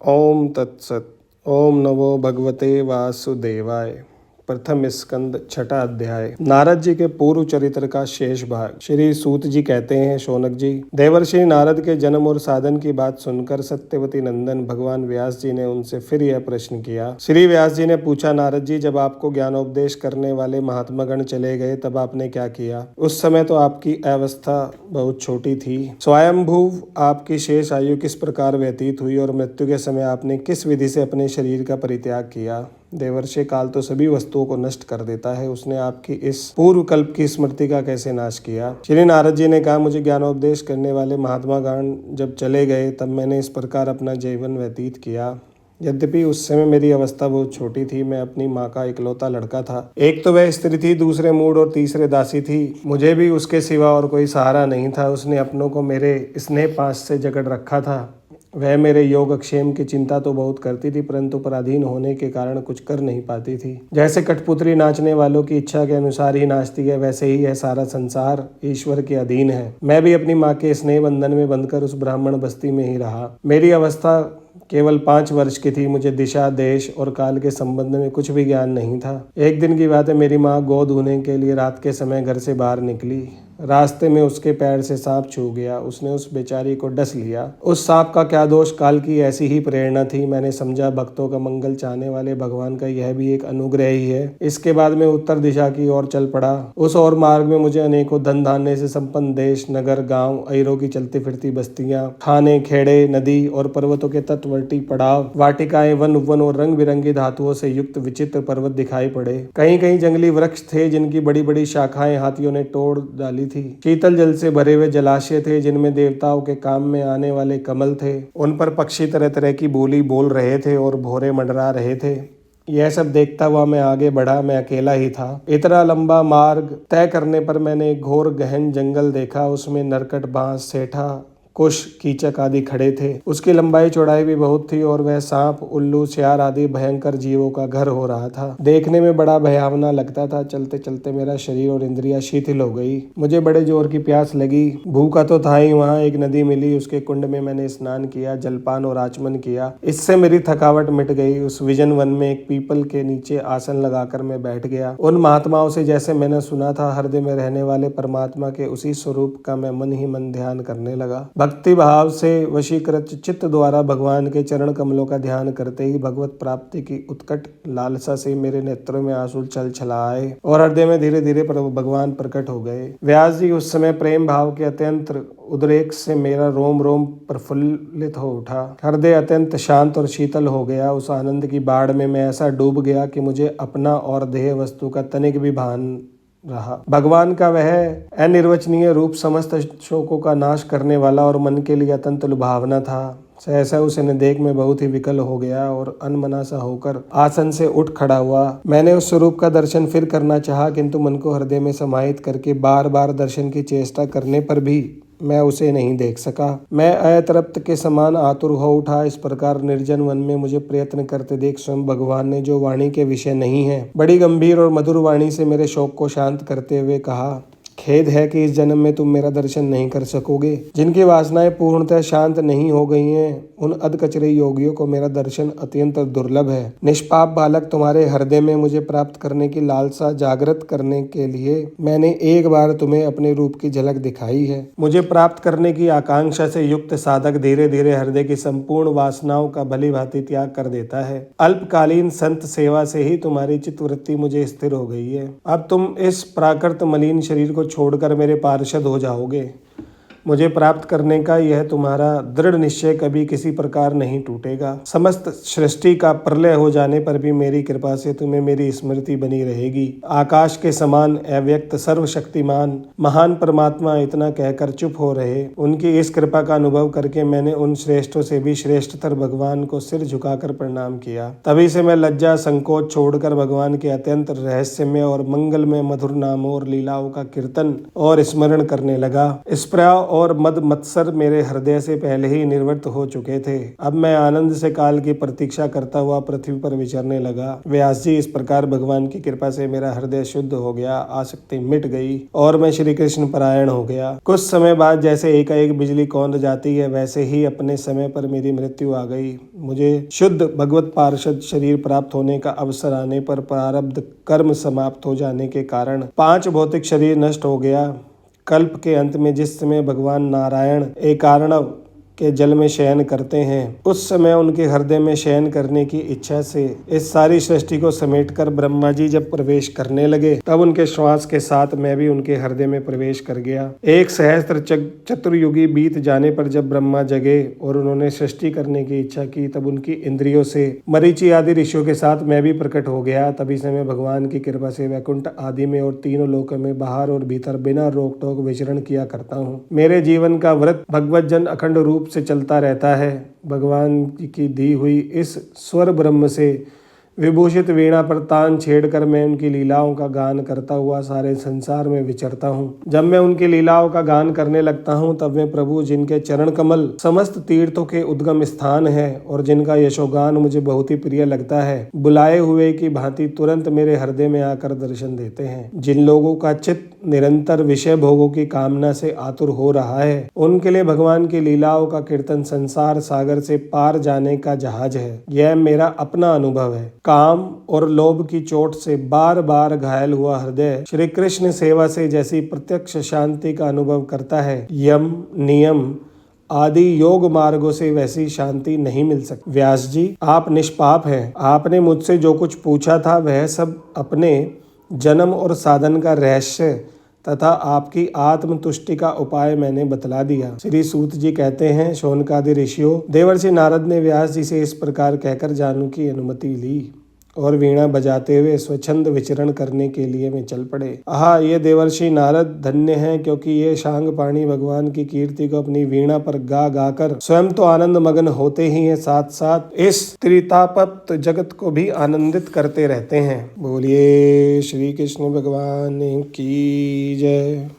ओम तत्सत। ओम नमो भगवते वासुदेवाय। प्रथम स्कंद छठा अध्याय। नारद जी के पूर्व चरित्र का शेष भाग। श्री सूत जी कहते हैं, शौनक जी, देवर्षि नारद के जन्म और साधन की बात सुनकर सत्यवती नंदन भगवान व्यास जी ने उनसे फिर यह प्रश्न किया। श्री व्यास जी ने पूछा, नारद जी, जब आपको ज्ञानोपदेश करने वाले महात्मागण चले गए तब आपने क्या किया? उस समय तो आपकी अवस्था बहुत छोटी थी। स्वयंभुव आपकी शेष आयु किस प्रकार व्यतीत हुई और मृत्यु के समय आपने किस विधि से अपने शरीर का परित्याग किया? देवर्षि, काल तो सभी वस्तुओं को नष्ट कर देता है, उसने आपकी इस पूर्व कल्प की स्मृति का कैसे नाश किया? श्री नारद जी ने कहा, मुझे ज्ञानोपदेश करने वाले महात्मागण जब चले गए तब मैंने इस प्रकार अपना जीवन व्यतीत किया। यद्यपि उस समय मेरी अवस्था बहुत छोटी थी, मैं अपनी माँ का इकलौता लड़का था। एक तो वह स्त्री थी, दूसरे मूढ़ और तीसरे दासी थी। मुझे भी उसके सिवा और कोई सहारा नहीं था। उसने अपनों को मेरे स्नेह पाश से जकड़ रखा था। वह मेरे योगक्षेम की चिंता तो बहुत करती थी, परंतु पराधीन होने के कारण कुछ कर नहीं पाती थी। जैसे कठपुतली नाचने वालों की इच्छा के अनुसार ही नाचती है, वैसे ही यह सारा संसार ईश्वर के अधीन है। मैं भी अपनी माँ के स्नेह बंधन में बंधकर उस ब्राह्मण बस्ती में ही रहा। मेरी अवस्था केवल 5 वर्ष की थी। मुझे दिशा, देश और काल के संबंध में कुछ भी ज्ञान नहीं था। एक दिन की बात है, मेरी माँ गोद धोने के लिए रात के समय घर से बाहर निकली। रास्ते में उसके पैर से सांप छू गया। उसने उस बेचारी को डस लिया। उस सांप का क्या दोष, काल की ऐसी ही प्रेरणा थी। मैंने समझा, भक्तों का मंगल चाहने वाले भगवान का यह भी एक अनुग्रह ही है। इसके बाद मैं उत्तर दिशा की ओर चल पड़ा। उस और मार्ग में मुझे अनेकों धन धान्य से संपन्न देश, नगर, गांव, अइरों की चलती फिरती बस्तियां, खाने, खेड़े, नदी और पर्वतों के तटवर्ती पड़ाव, वाटिकाएं, वन उपवन और रंग बिरंगी धातुओं से युक्त विचित्र पर्वत दिखाई पड़े। कहीं कहीं जंगली वृक्ष थे जिनकी बड़ी बड़ी शाखाएं हाथियों ने तोड़ डाली थी। शीतल जल से भरे हुए जलाशय थे जिनमें देवताओं के काम में आने वाले कमल थे। उन पर पक्षी तरह तरह की बोली बोल रहे थे और भौरे मंडरा रहे थे। यह सब देखता हुआ मैं आगे बढ़ा। मैं अकेला ही था। इतना लंबा मार्ग तय करने पर मैंने एक घोर गहन जंगल देखा। उसमें नरकट, बांस, सेठा, कुश, कीचक आदि खड़े थे। उसकी लंबाई चौड़ाई भी बहुत थी और वह सांप, उल्लू, सियार आदि भयंकर जीवों का घर हो रहा था। देखने में बड़ा भयावना लगता था। चलते चलते मेरा शरीर और इंद्रियां शिथिल हो गई। मुझे बड़े जोर की प्यास लगी। भूखा तो था ही। वहां एक नदी मिली। उसके कुंड में मैंने स्नान किया, जलपान और आचमन किया। इससे मेरी थकावट मिट गई। उस विजन वन में एक पीपल के नीचे आसन लगाकर मैं बैठ गया। उन महात्माओं से जैसे मैंने सुना था, हृदय में रहने वाले परमात्मा के उसी स्वरूप का मैं मन ही मन ध्यान करने लगा। भक्ति भाव से वशीकृत चित्त द्वारा भगवान के चरण कमलों का ध्यान करते ही भगवत प्राप्ति की उत्कट लालसा से मेरे नेत्रों में आंसू छल छलाए और हृदय में धीरे धीरे भगवान प्रकट हो गए। व्यास जी, उस समय प्रेम भाव के अत्यंत उद्रेक से मेरा रोम रोम प्रफुल्लित हो उठा। हृदय अत्यंत शांत और शीतल हो गया। उस आनंद की बाढ़ में मैं ऐसा डूब गया कि मुझे अपना और देह वस्तु का तनिक भी भान रहा। भगवान का वह अनिर्वचनीय रूप समस्त शोकों का नाश करने वाला और मन के लिए अत्यंत लुभावना था। सहसा उसे देख मैं बहुत ही विकल हो गया और अनमना सा होकर आसन से उठ खड़ा हुआ। मैंने उस स्वरूप का दर्शन फिर करना चाहा, किंतु मन को हृदय में समाहित करके बार बार दर्शन की चेष्टा करने पर भी मैं उसे नहीं देख सका। मैं अतृप्त के समान आतुर हो उठा। इस प्रकार निर्जन वन में मुझे प्रयत्न करते देख स्वयं भगवान ने, जो वाणी के विषय नहीं है, बड़ी गंभीर और मधुर वाणी से मेरे शोक को शांत करते हुए कहा, खेद है कि इस जन्म में तुम मेरा दर्शन नहीं कर सकोगे। जिनकी वासनाएं पूर्णतः शांत नहीं हो गई हैं, उन अधकचरे योगियों को मेरा दर्शन अत्यंत दुर्लभ है। निष्पाप बालक, तुम्हारे हृदय में मुझे प्राप्त करने की लालसा जागृत करने के लिए मैंने एक बार तुम्हें अपने रूप की झलक दिखाई है। मुझे प्राप्त करने की आकांक्षा से युक्त साधक धीरे धीरे हृदय की संपूर्ण वासनाओं का भली भांति त्याग कर देता है। अल्पकालीन संत सेवा से ही तुम्हारी चित्तवृत्ति मुझे स्थिर हो गई है। अब तुम इस प्राकृत मलिन शरीर को छोड़कर मेरे पार्षद हो जाओगे। मुझे प्राप्त करने का यह तुम्हारा दृढ़ निश्चय कभी किसी प्रकार नहीं टूटेगा। समस्त सृष्टि का प्रलय हो जाने पर भी मेरी कृपा से तुम्हें मेरी स्मृति बनी रहेगी। आकाश के समान अव्यक्त सर्वशक्तिमान महान परमात्मा इतना कहकर चुप हो रहे। उनकी इस कृपा का अनुभव करके मैंने उन श्रेष्ठों से भी श्रेष्ठतर भगवान को सिर झुकाकर प्रणाम किया। तभी से मैं लज्जा संकोच छोड़कर भगवान के अत्यंत रहस्यमय और मंगलमय मधुर नामों और लीलाओं का कीर्तन और स्मरण करने लगा। स्प्रा और मद मत्सर मेरे हृदय से पहले ही निर्वृत्त हो चुके थे। अब मैं आनंद से काल की प्रतीक्षा करता हुआ पृथ्वी पर विचरने लगा। व्यास जी, इस प्रकार भगवान की कृपा से मेरा हृदय शुद्ध हो गया, आसक्ति मिट गई और मैं श्री कृष्ण परायण हो गया। कुछ समय बाद जैसे एकाएक बिजली कौंध जाती है, वैसे ही अपने समय पर मेरी मृत्यु आ गई। मुझे शुद्ध भगवत पार्षद शरीर प्राप्त होने का अवसर आने पर प्रारब्ध कर्म समाप्त हो जाने के कारण 5 भौतिक शरीर नष्ट हो गया। कल्प के अंत में जिस समय भगवान नारायण एकार्णव के जल में शयन करते हैं, उस समय उनके हृदय में शयन करने की इच्छा से इस सारी सृष्टि को समेटकर ब्रह्मा जी जब प्रवेश करने लगे, तब उनके श्वास के साथ मैं भी उनके हृदय में प्रवेश कर गया। 1 सहस्त्र चतुर्युगी बीत जाने पर जब ब्रह्मा जगे और उन्होंने सृष्टि करने की इच्छा की, तब उनकी इंद्रियों से मरीचि आदि ऋषियों के साथ मैं भी प्रकट हो गया। तभी से मैं भगवान की कृपा से वैकुंठ आदि में और तीनों लोकों में बाहर और भीतर बिना रोक टोक विचरण किया करता हूँ। मेरे जीवन का व्रत भगवत जन अखंड रूप से चलता रहता है। भगवान की दी हुई इस स्वर ब्रह्म से विभूषित वीणा पर तान छेड़कर मैं उनकी लीलाओं का गान करता हुआ सारे संसार में विचरता हूँ। जब मैं उनकी लीलाओं का गान करने लगता हूँ, तब वे प्रभु जिनके चरण कमल समस्त तीर्थों के उद्गम स्थान है और जिनका यशोगान मुझे बहुत ही प्रिय लगता है, बुलाए हुए की भांति तुरंत मेरे हृदय में आकर दर्शन देते हैं। जिन लोगों का चित्त निरंतर विषय भोगों की कामना से आतुर हो रहा है, उनके लिए भगवान की लीलाओं का कीर्तन संसार सागर से पार जाने का जहाज है। यह मेरा अपना अनुभव है। काम और लोभ की चोट से बार बार घायल हुआ हृदय श्री कृष्ण सेवा से जैसी प्रत्यक्ष शांति का अनुभव करता है, यम नियम आदि योग मार्गों से वैसी शांति नहीं मिल सकती। व्यास जी, आप निष्पाप हैं। आपने मुझसे जो कुछ पूछा था वह सब अपने जन्म और साधन का रहस्य तथा आपकी आत्म तुष्टि का उपाय मैंने बतला दिया। श्री सूत जी कहते हैं, शौनकादि ऋषियों, देवर्षि नारद ने व्यास जी से इस प्रकार कहकर जानू की अनुमति ली और वीणा बजाते हुए स्वच्छंद विचरण करने के लिए में चल पड़े। आहा, ये देवर्षि नारद धन्य हैं, क्योंकि ये शांग पाणी भगवान की कीर्ति को अपनी वीणा पर गा गाकर स्वयं तो आनंद मगन होते ही हैं, साथ साथ इस त्रितापत जगत को भी आनंदित करते रहते हैं। बोलिए श्री कृष्ण भगवान की जय।